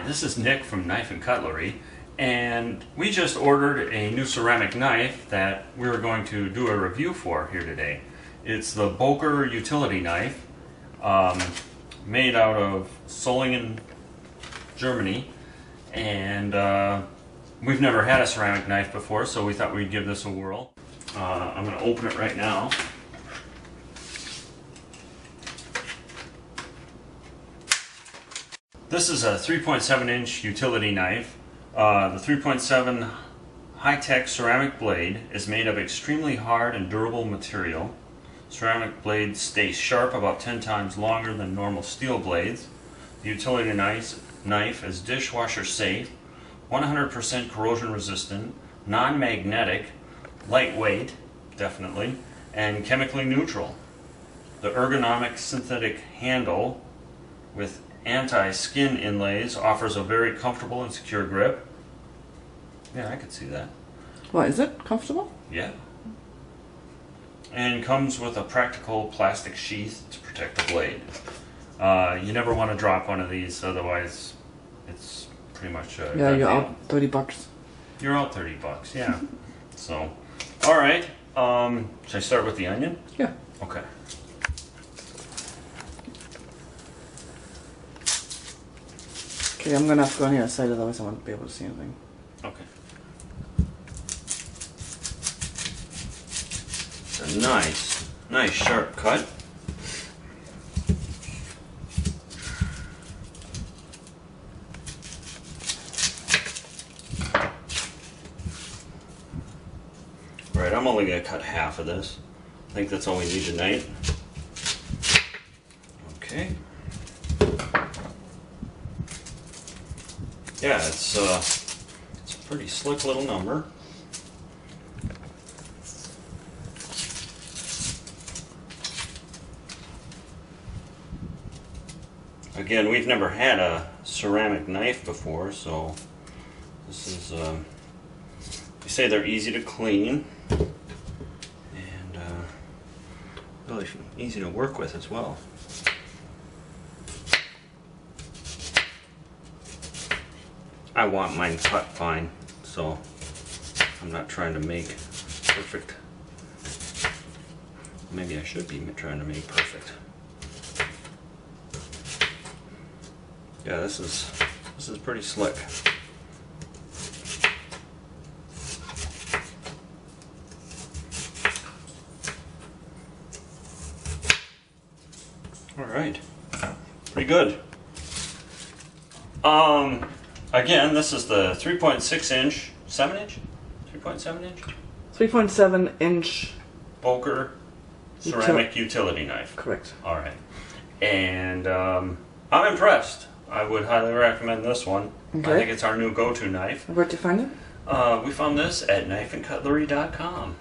this is Nick from Knife and Cutlery, and we just ordered a new ceramic knife that we're going to do a review for here today. It's the Boker Utility Knife, made out of Solingen, Germany, and we've never had a ceramic knife before, so we thought we'd give this a whirl. I'm going to open it right now. This is a 3.7 inch utility knife. The 3.7 high-tech ceramic blade is made of extremely hard and durable material. Ceramic blades stay sharp about 10 times longer than normal steel blades. The utility knife is dishwasher safe, 100% corrosion resistant, non-magnetic, lightweight, definitely, and chemically neutral. The ergonomic synthetic handle with anti-skin inlays offers a very comfortable and secure grip. Yeah, I could see that. What, is it comfortable? Yeah. And comes with a practical plastic sheath to protect the blade. You never want to drop one of these, otherwise it's pretty much yeah, you're out 30 bucks. You're out 30 bucks, yeah. So, alright. Should I start with the onion? Yeah. Okay. Okay, I'm gonna have to go on the other side, otherwise I won't be able to see anything. Okay. It's a nice sharp cut. Right, I'm only gonna cut half of this. I think that's all we need tonight. Okay. Yeah, it's a pretty slick little number. Again, we've never had a ceramic knife before, so this is, they say they're easy to clean and really easy to work with as well. I want mine cut fine, so I'm not trying to make perfect. Maybe I should be trying to make perfect. Yeah, this is pretty slick. All right, pretty good. Again, this is the 3.6 inch, 7 inch? 3.7 inch? 3.7 inch Boker ceramic utility knife. Correct. Alright. And I'm impressed. I would highly recommend this one. Okay. I think it's our new go-to knife. Where'd you find it? We found this at knifeandcutlery.com.